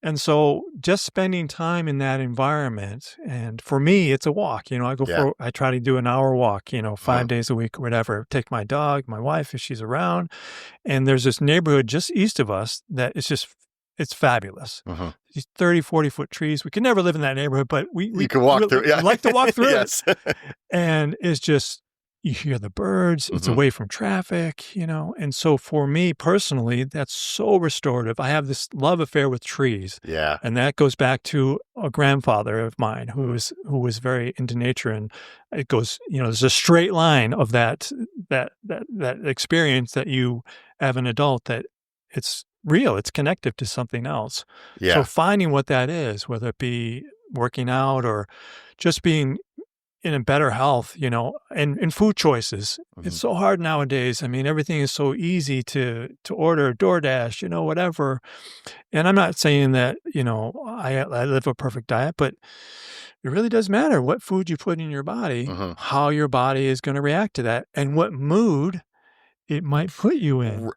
And so just spending time in that environment, and for me, it's a walk. I try to do an hour walk, 5 days a week or whatever. Take my dog, my wife, if she's around. And there's this neighborhood just east of us that it's fabulous. These 30, 40-foot trees. We could never live in that neighborhood, but we can walk through. Yeah. I like to walk through yes. it. And it's just, you hear the birds, it's away from traffic, And so for me personally, that's so restorative. I have this love affair with trees. Yeah. And that goes back to a grandfather of mine who was very into nature. And it goes, there's a straight line of that experience that you have an adult, that it's real, it's connective to something else. Yeah. So finding what that is, whether it be working out or just being in a better health, and food choices. It's so hard nowadays. I mean, everything is so easy to order, DoorDash, whatever. And I'm not saying that, I live a perfect diet, but it really does matter what food you put in your body, how your body is going to react to that, and what mood it might put you in.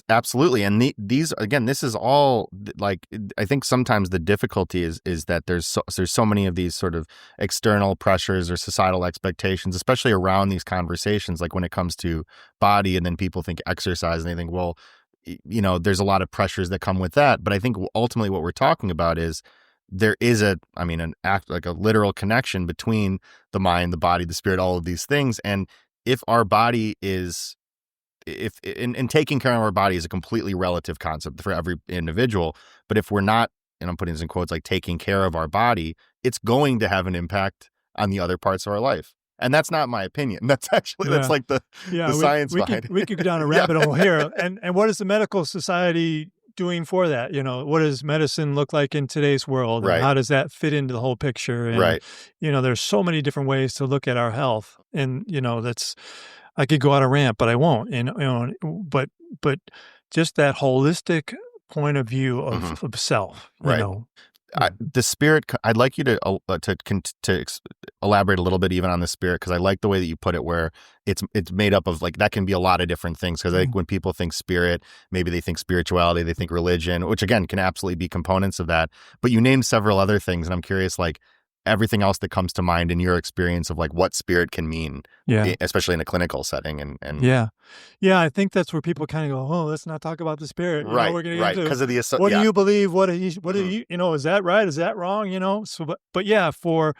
Absolutely. And these, again, this is all like, I think sometimes the difficulty is that there's so many of these sort of external pressures or societal expectations, especially around these conversations, like when it comes to body, and then people think exercise and they think, well, there's a lot of pressures that come with that. But I think ultimately what we're talking about is there is an act, like a literal connection between the mind, the body, the spirit, all of these things. And if our body is, if in taking care of our body is a completely relative concept for every individual, but if we're not, and I'm putting this in quotes, like taking care of our body, it's going to have an impact on the other parts of our life. And that's not my opinion. That's actually, that's like the science behind it. We could go down a rabbit hole here. And what is the medical society doing for that? What does medicine look like in today's world? And how does that fit into the whole picture? And, there's so many different ways to look at our health. And, I could go on a rant, but I won't. But just that holistic point of view of self, the spirit. I'd like you to elaborate a little bit even on the spirit, because I like the way that you put it, where it's made up of, like, that can be a lot of different things. Because I think when people think spirit, maybe they think spirituality, they think religion, which again can absolutely be components of that. But you named several other things, and I'm curious, like, everything else that comes to mind in your experience of, like, what spirit can mean, especially in a clinical setting. And I think that's where people kind of go, oh, let's not talk about the spirit. We're going to get into, because of the what do you believe? What do you, is that right? Is that wrong? So, but yeah, for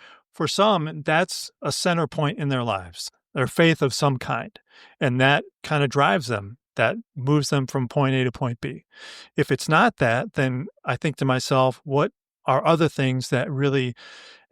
some, that's a center point in their lives, their faith of some kind, and that kind of drives them. That moves them from point A to point B. If it's not that, then I think to myself, what are other things that really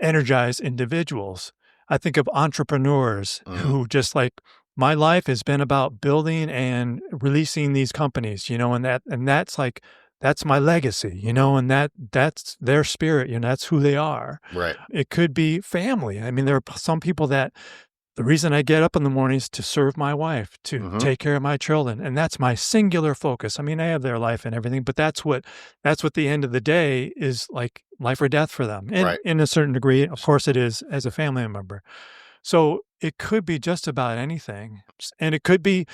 energize individuals? I think of entrepreneurs who just, like, my life has been about building and releasing these companies, and that's like, that's my legacy, and that's their spirit, that's who they are. Right. It could be family. I mean, there are some people that the reason I get up in the morning is to serve my wife, to take care of my children, and that's my singular focus. I mean, I have their life and everything, but that's what the end of the day is, like life or death for them. And Right. in a certain degree, of course it is as a family member. So it could be just about anything. And it could be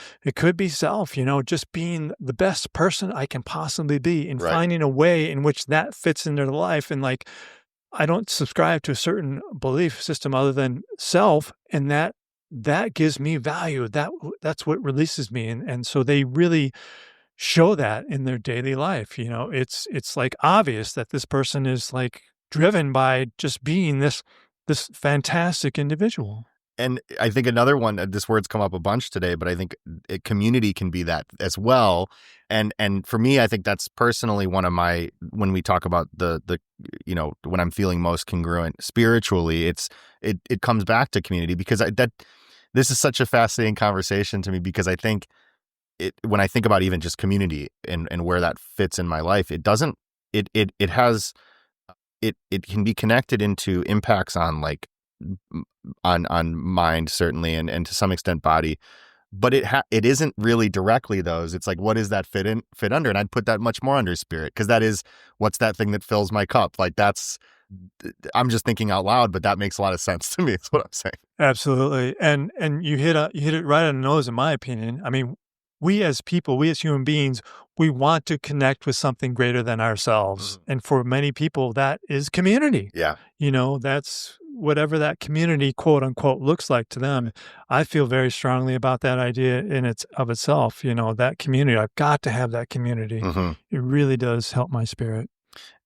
self, just being the best person I can possibly be and Right. finding a way in which that fits into the life. And like, I don't subscribe to a certain belief system other than self, and that gives me value. That's what releases me, and so they really show that in their daily life. It's like obvious that this person is like driven by just being this fantastic individual. And I think another one, this word's come up a bunch today, but I think community can be that as well. And for me, I think that's personally one of my, when we talk about the when I'm feeling most congruent spiritually, it comes back to community, because this is such a fascinating conversation to me, because I think when I think about even just community and where that fits in my life, it can be connected into impacts on like on mind, certainly, and to some extent body, but it isn't really directly those. It's like, what does that fit under? And I'd put that much more under spirit, because that is, what's that thing that fills my cup? Like, I'm just thinking out loud, but that makes a lot of sense to me. That's what I'm saying. Absolutely. And you hit it right on the nose, in my opinion. I mean, we as people, we as human beings, we want to connect with something greater than ourselves. And for many people, that is community. Yeah. That's whatever that community, quote unquote, looks like to them. I feel very strongly about that idea in itself. That community, I've got to have that community. It really does help my spirit.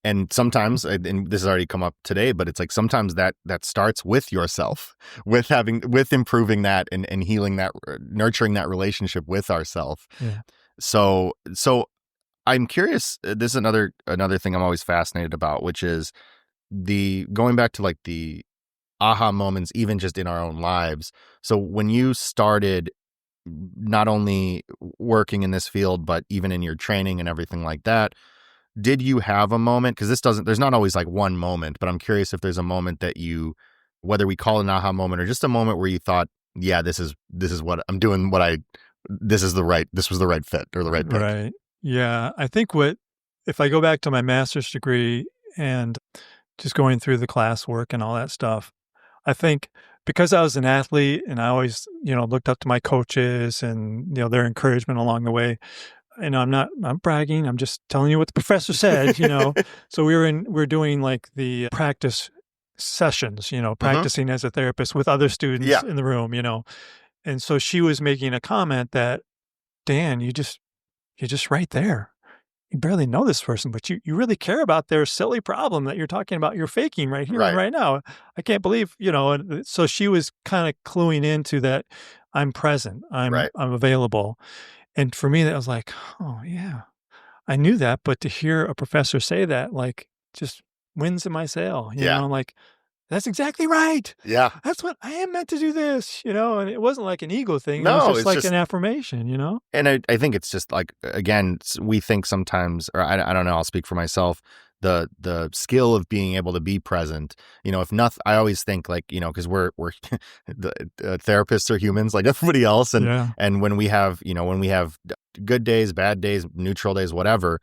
And sometimes, and this has already come up today, but it's like sometimes that starts with yourself, with improving that and healing that, nurturing that relationship with ourself. Yeah. So I'm curious, this is another thing I'm always fascinated about, which is going back to like the aha moments, even just in our own lives. So when you started not only working in this field, but even in your training and everything like that, did you have a moment? Because there's not always like one moment, but I'm curious if there's a moment that whether we call it an aha moment or just a moment where you thought, yeah, this is what I'm doing, this was the right fit or the right pick. Right. Yeah. I think if I go back to my master's degree and just going through the classwork and all that stuff, I think because I was an athlete and I always, looked up to my coaches and, their encouragement along the way. I'm not bragging. I'm just telling you what the professor said, So we're doing like the practice sessions, practicing as a therapist with other students in the room, And so she was making a comment that, Dan, you're just right there. You barely know this person, but you really care about their silly problem that you're talking about. You're faking right here and right now. I can't believe, and so she was kind of cluing into that. I'm present. I'm available. And for me, that was like, oh yeah, I knew that, but to hear a professor say that, like, just winds in my sail, like, that's exactly right. Yeah. That's what I am meant to do this, and it wasn't like an ego thing. No, it was just like an affirmation, And I think it's just like, again, we think sometimes, or I don't know, I'll speak for myself, the skill of being able to be present, if nothing, I always think like, because we're the therapists are humans like everybody else. And when we have good days, bad days, neutral days, whatever,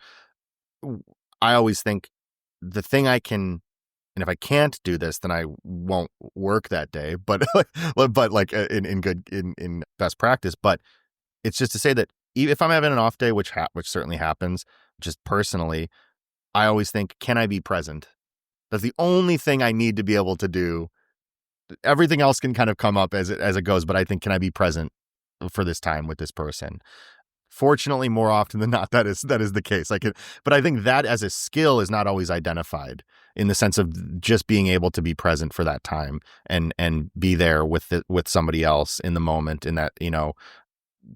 I always think the thing I can, and if I can't do this, then I won't work that day, but like in best practice, but it's just to say that if I'm having an off day, which certainly happens, just personally, I always think, can I be present? That's the only thing I need to be able to do. Everything else can kind of come up as it goes, but I think, can I be present for this time with this person? Fortunately, more often than not, that is the case. But I think that as a skill is not always identified in the sense of just being able to be present for that time and be there with somebody else in the moment, in that,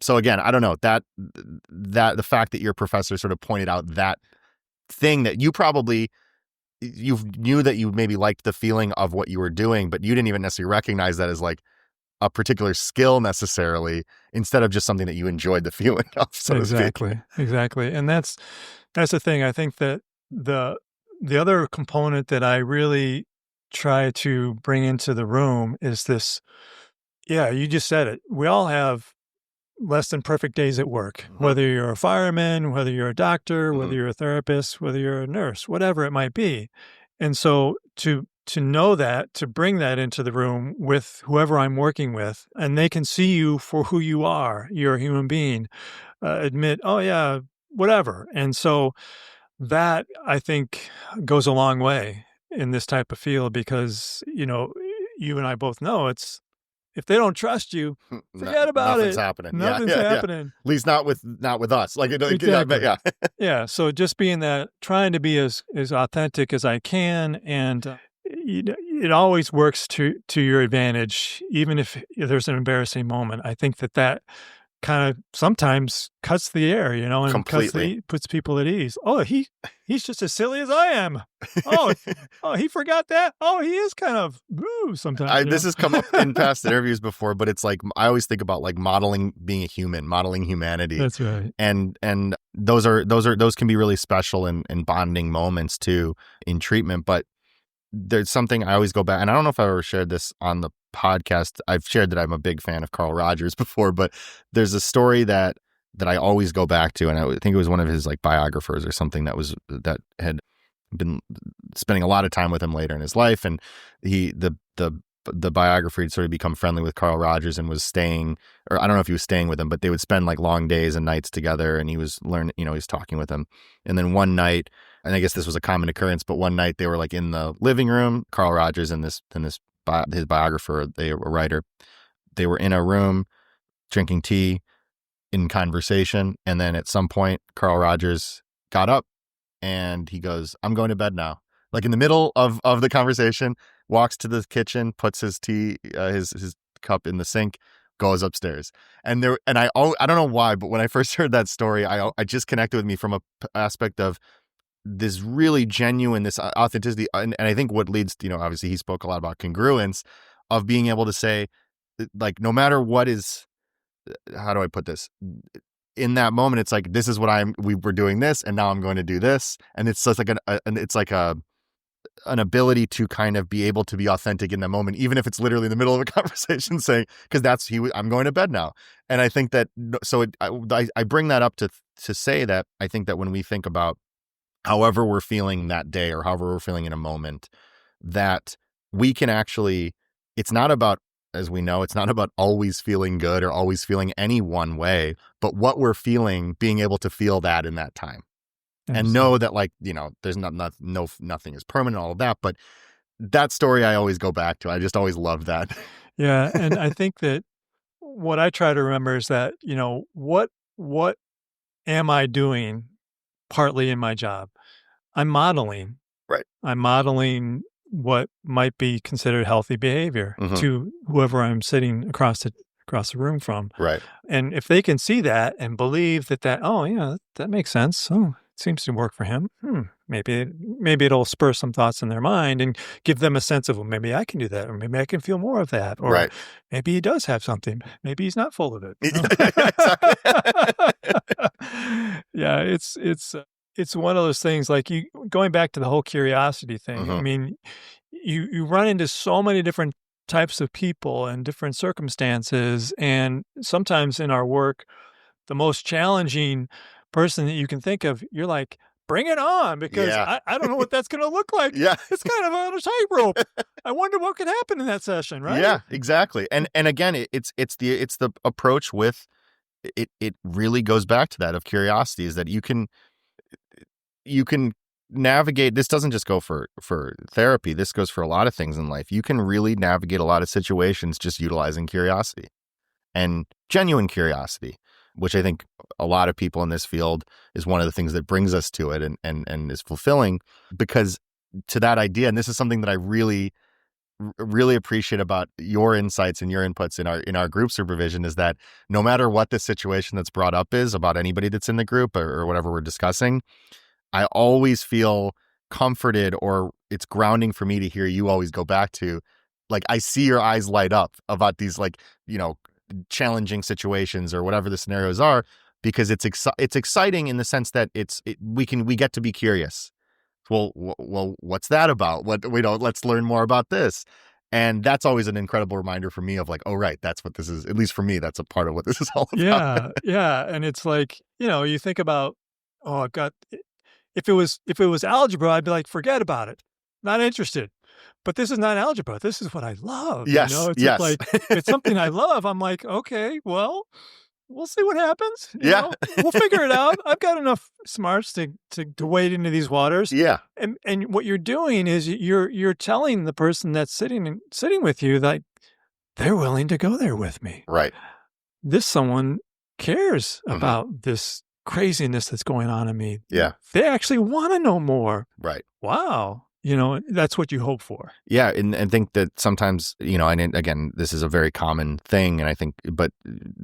So again, I don't know, that the fact that your professor sort of pointed out that thing that you knew that you maybe liked the feeling of what you were doing, but you didn't even necessarily recognize that as like a particular skill necessarily, instead of just something that you enjoyed the feeling of. So exactly. And that's the thing. I think that the other component that I really try to bring into the room is this Yeah, you just said it. We all have less than perfect days at work, whether you're a fireman, whether you're a doctor, whether you're a therapist, whether you're a nurse, whatever it might be. And so to know that, to bring that into the room with whoever I'm working with, and they can see you for who you are, you're a human being, admit, oh yeah, whatever. And so that I think goes a long way in this type of field because, you and I both know it's if they don't trust you, forget about Nothing's it. happening. Nothing's Yeah. happening. At least not with us. Like, Exactly. yeah. Yeah. So just being that, trying to be as authentic as I can, and it always works to your advantage, even if there's an embarrassing moment. I think that kind of sometimes cuts the air, and Completely. puts people at ease. Oh, he's just as silly as I am. Oh, he forgot that. Oh, he is kind of sometimes. This has come up in past interviews before, but it's like I always think about like modeling being a human, modeling humanity. That's right. And those can be really special and bonding moments too in treatment. But there's something I always go back, and I don't know if I ever shared this on the podcast. I've shared that I'm a big fan of Carl Rogers before, but there's a story that I always go back to, and I think it was one of his like biographers or something that had been spending a lot of time with him later in his life, and the biographer had sort of become friendly with Carl Rogers and was staying, or I don't know if he was staying with him, but they would spend like long days and nights together, and he was he was talking with him. And then one night, and I guess this was a common occurrence, but one night they were like in the living room, Carl Rogers and his biographer, a writer, they were in a room drinking tea in conversation. And then at some point, Carl Rogers got up and he goes, "I'm going to bed now." Like in the middle of the conversation, walks to the kitchen, puts his tea, his cup in the sink, goes upstairs. And I don't know why, but when I first heard that story, I just connected with me from a aspect of this really genuine, this authenticity. And I think what leads, obviously he spoke a lot about congruence of being able to say, like, no matter what is, how do I put this? In that moment, it's like, this is what we were doing this, and now I'm going to do this. And it's just like an ability to kind of be able to be authentic in that moment, even if it's literally in the middle of a conversation saying, because I'm going to bed now. And I think that, I bring that up to say that I think that when we think about however we're feeling that day or however we're feeling in a moment, that we can actually, it's not about, as we know, it's not about always feeling good or always feeling any one way, but what we're feeling, being able to feel that in that time. Absolutely. And know that, like, there's nothing is permanent, all of that. But that story I always go back to. I just always love that. Yeah. And I think that what I try to remember is that, what am I doing partly in my job? I'm modeling. Right. I'm modeling what might be considered healthy behavior to whoever I'm sitting across the room from. Right. And if they can see that and believe that, oh yeah, that makes sense. Oh, it seems to work for him. Maybe it'll spur some thoughts in their mind and give them a sense of, well, maybe I can do that, or maybe I can feel more of that, or maybe he does have something. Maybe he's not full of it. Yeah, it's one of those things, like, going back to the whole curiosity thing. I mean, you run into so many different types of people and different circumstances, and sometimes in our work, the most challenging person that you can think of, you're like, bring it on, because I don't know what that's going to look like. Yeah. It's kind of on a tightrope. I wonder what could happen in that session, right? Yeah, exactly. And again, it's the approach with it. It really goes back to that of curiosity, is that you can navigate. This doesn't just go for therapy. This goes for a lot of things in life. You can really navigate a lot of situations just utilizing curiosity and genuine curiosity, which I think a lot of people in this field is one of the things that brings us to it and is fulfilling, because to that idea, and this is something that I really, really appreciate about your insights and your inputs in our group supervision, is that no matter what the situation that's brought up is about anybody that's in the group or whatever we're discussing, I always feel comforted, or it's grounding for me to hear you always go back to, like, I see your eyes light up about these, like, challenging situations or whatever the scenarios are, because it's exciting in the sense that we get to be curious. Well, what's that about? Let's learn more about this. And that's always an incredible reminder for me of like, oh, right, that's what this is. At least for me, that's a part of what this is all about. Yeah, yeah, and it's like, you think about, oh, I've got if it was algebra, I'd be like, forget about it, not interested. But this is not algebra. This is what I love. Yes, It's yes. like if it's something I love, I'm like, okay, well, we'll see what happens. Yeah. We'll figure it out. I've got enough smarts to wade into these waters. Yeah. And what you're doing is you're telling the person that's sitting with you that they're willing to go there with me. Right. This someone cares about this craziness that's going on in me. Yeah. They actually want to know more. Right. Wow. That's what you hope for. Yeah. And think that sometimes, and again, this is a very common thing. And I think, but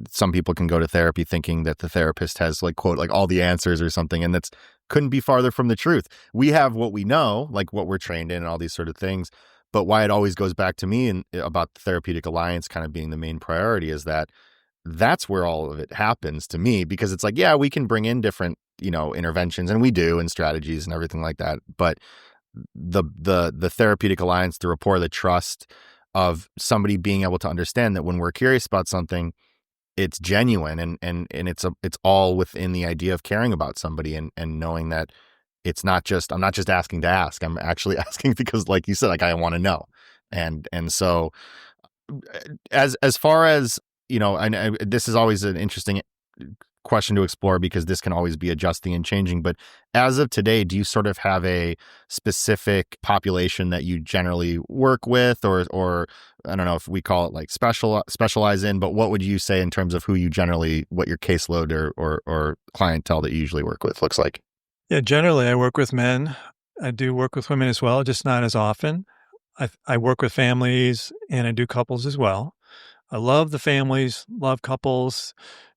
some people can go to therapy thinking that the therapist has like, quote, like all the answers or something. And that's couldn't be farther from the truth. We have what we know, like what we're trained in and all these sort of things. But why it always goes back to me and about the therapeutic alliance kind of being the main priority is that that's where all of it happens to me, because it's like, yeah, we can bring in different, interventions, and we do, and strategies and everything like that. But the therapeutic alliance, the rapport, the trust of somebody being able to understand that when we're curious about something, it's genuine and it's all within the idea of caring about somebody and knowing that it's not just, I'm not just asking to ask, I'm actually asking because, like you said, like I want to know. And so as far as, this is always an interesting question to explore because this can always be adjusting and changing. But as of today, do you sort of have a specific population that you generally work with, or I don't know if we call it like specialize in, but what would you say in terms of who you generally, what your caseload or clientele that you usually work with looks like? Yeah, generally I work with men. I do work with women as well, just not as often. I work with families and I do couples as well. I love the families, love couples,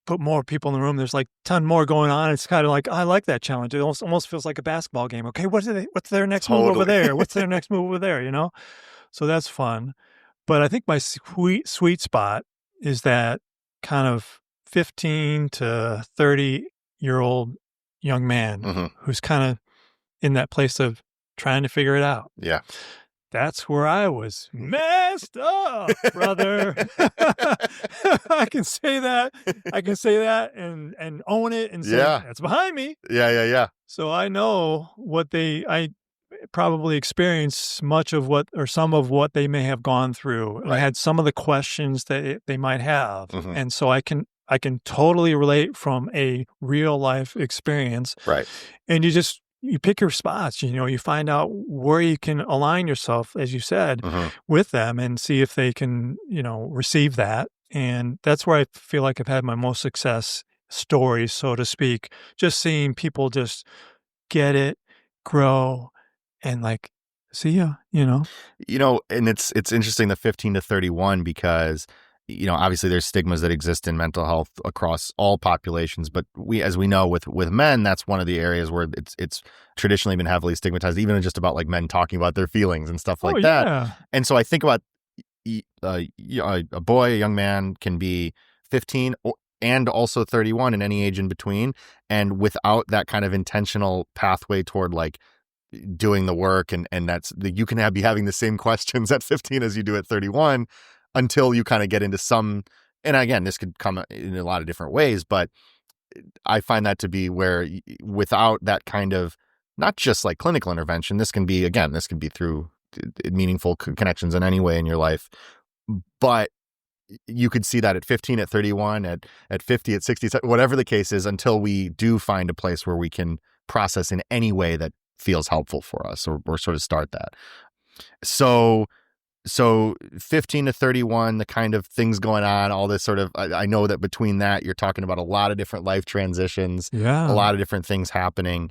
put more people in the room. There's like a ton more going on. It's kind of like, I like that challenge. It almost feels like a basketball game. Okay, what's their next move over there? What's their next move over there, So that's fun. But I think my sweet spot is that kind of 15 to 30-year-old young man who's kind of in that place of trying to figure it out. Yeah. That's where I was messed up, brother. I can say that. And own it and say, that's behind me. Yeah. So I know I probably experienced some of what they may have gone through. Right. I had some of the questions that they might have. And so I can totally relate from a real life experience. Right. And you pick your spots, you find out where you can align yourself, as you said, with them and see if they can, receive that. And that's where I feel like I've had my most success stories, so to speak, just seeing people just get it, grow, and like, see ya, And it's interesting, the 15 to 31, because obviously there's stigmas that exist in mental health across all populations, but as we know with men, that's one of the areas where it's traditionally been heavily stigmatized, even just about like men talking about their feelings and stuff like that. Yeah. And so I think about a young man can be 15 and also 31 in any age in between, and without that kind of intentional pathway toward like doing the work, and that's you can be having the same questions at 15 as you do at 31. Until you kind of get into some, and again, this could come in a lot of different ways, but I find that to be where without that kind of, not just like clinical intervention, this can be through meaningful connections in any way in your life, but you could see that at 15, at 31, at 50, at 60, whatever the case is, until we do find a place where we can process in any way that feels helpful for us or sort of start that. So 15 to 31, the kind of things going on, all this sort of, I know that between that, you're talking about a lot of different life transitions, a lot of different things happening.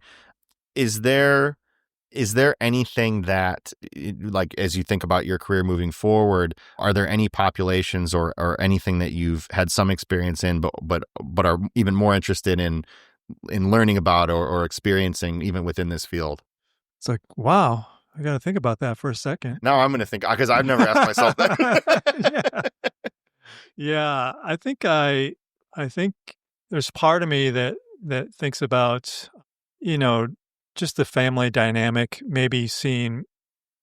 Is there anything that, like, as you think about your career moving forward, are there any populations or anything that you've had some experience in, but are even more interested in learning about or experiencing even within this field? It's like, wow. I got to think about that for a second. Now I'm going to think, because I've never asked myself that. Yeah. I think there's part of me that thinks about, just the family dynamic, maybe seeing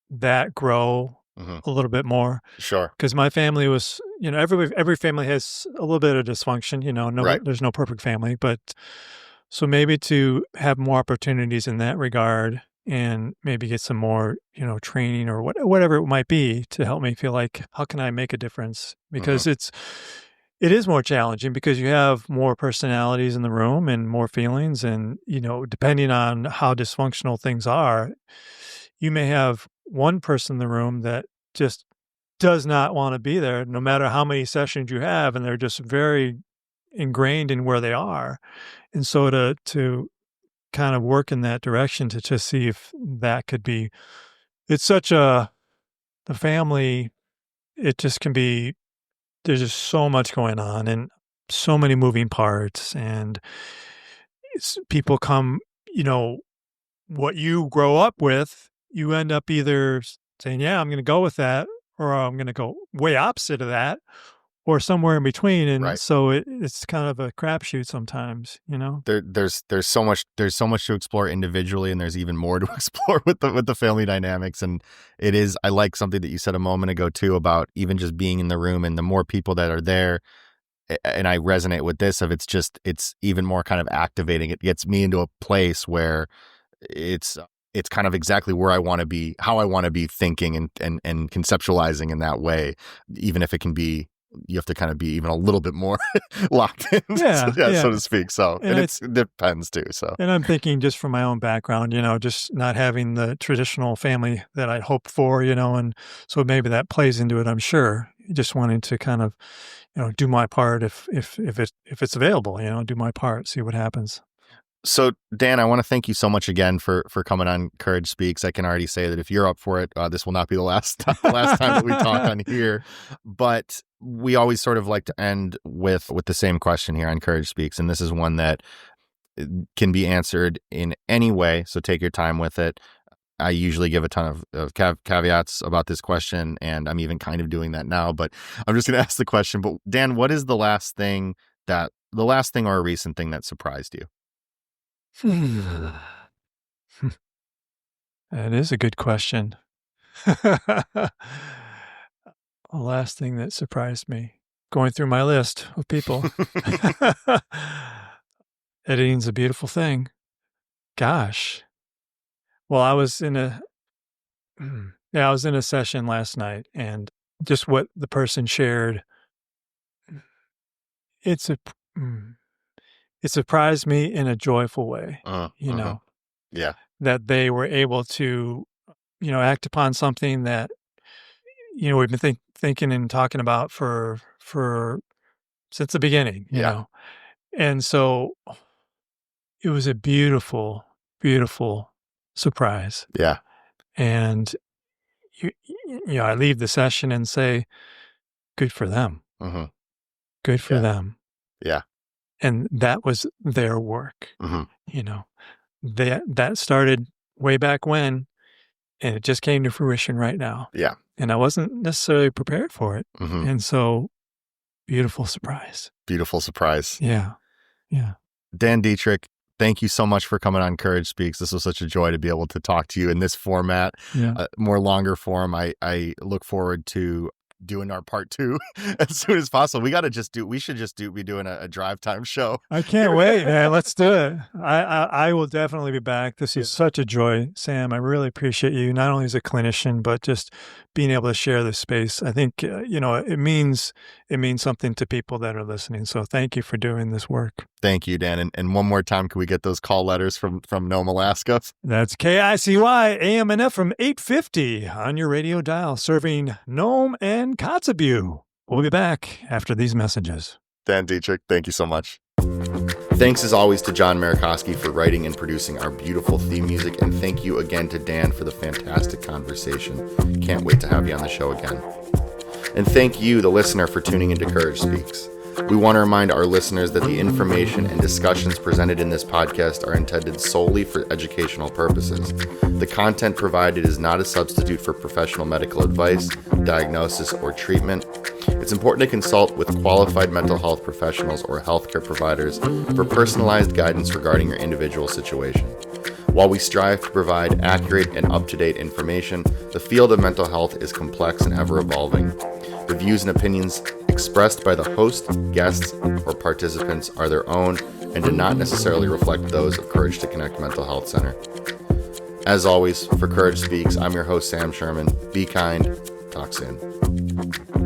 that grow a little bit more. Sure. Because my family was, every family has a little bit of dysfunction, Right. there's no perfect family, but so maybe to have more opportunities in that regard and maybe get some more, training or whatever it might be to help me feel like, how can I make a difference? Because it is more challenging because you have more personalities in the room and more feelings. And, depending on how dysfunctional things are, you may have one person in the room that just does not want to be there no matter how many sessions you have. And they're just very ingrained in where they are. And so to kind of work in that direction to just see if that could be, it's such the family, it just can be, there's just so much going on and so many moving parts and people come, what you grow up with, you end up either saying, yeah, I'm going to go with that, or I'm going to go way opposite of that, or somewhere in between. And Right. so it's kind of a crapshoot sometimes, There's so much to explore individually, and there's even more to explore with the family dynamics. And I like something that you said a moment ago too about even just being in the room, and the more people that are there, and I resonate with this of it's even more kind of activating. It gets me into a place where it's kind of exactly where I want to be, how I want to be thinking and conceptualizing in that way, even if it can be, you have to kind of be even a little bit more locked in, so to speak. So, and it depends too. So, and I'm thinking just from my own background, just not having the traditional family that I'd hoped for, and so maybe that plays into it, I'm sure. Just wanting to kind of, do my part if it's available, do my part, see what happens. So, Dan, I want to thank you so much again for coming on Courage Speaks. I can already say that if you're up for it, this will not be the last time that we talk on here. But we always sort of like to end with the same question here on Courage Speaks, and this is one that can be answered in any way. So take your time with it. I usually give a ton of caveats about this question, and I'm even kind of doing that now. But I'm just going to ask the question. But Dan, what is the last thing or a recent thing that surprised you? That is a good question. The last thing that surprised me, going through my list of people. Editing's a beautiful thing. Gosh. Well, I was in a session last night, and just what the person shared, it surprised me in a joyful way, Yeah. that they were able to, act upon something that, we've been thinking and talking about for since the beginning, you know. And so it was a beautiful, beautiful surprise. Yeah. And I leave the session and say, good for them. Mm-hmm. Good for them. Yeah. And that was their work. Mm-hmm. That started way back when, and it just came to fruition right now. Yeah. And I wasn't necessarily prepared for it. Mm-hmm. And so, beautiful surprise. Beautiful surprise. Yeah. Yeah. Dan Dietrich, thank you so much for coming on Courage Speaks. This was such a joy to be able to talk to you in this format, more longer form. I look forward to doing our part 2 as soon as possible. We should be doing a drive time show. I can't wait, man. Let's do it. I will definitely be back. This is such a joy, Sam. I really appreciate you, not only as a clinician, but just being able to share this space. I think, it means something to people that are listening. So thank you for doing this work. Thank you, Dan. And one more time, can we get those call letters from Nome, Alaska? That's KICY AM and FM 850 on your radio dial, serving Nome and Kotzebue. We'll be back after these messages. Dan Dietrich, thank you so much. Thanks as always to John Marikoski for writing and producing our beautiful theme music, and thank you again to Dan for the fantastic conversation. Can't wait to have you on the show again. And thank you, the listener, for tuning into Courage Speaks. We want to remind our listeners that the information and discussions presented in this podcast are intended solely for educational purposes. The content provided is not a substitute for professional medical advice, diagnosis, or treatment. It's important to consult with qualified mental health professionals or healthcare providers for personalized guidance regarding your individual situation. While we strive to provide accurate and up-to-date information, the field of mental health is complex and ever-evolving. The views and opinions expressed by the host, guests, or participants are their own and do not necessarily reflect those of Courage to Connect Mental Health Center. As always, for Courage Speaks, I'm your host, Sam Sherman. Be kind. Talk soon.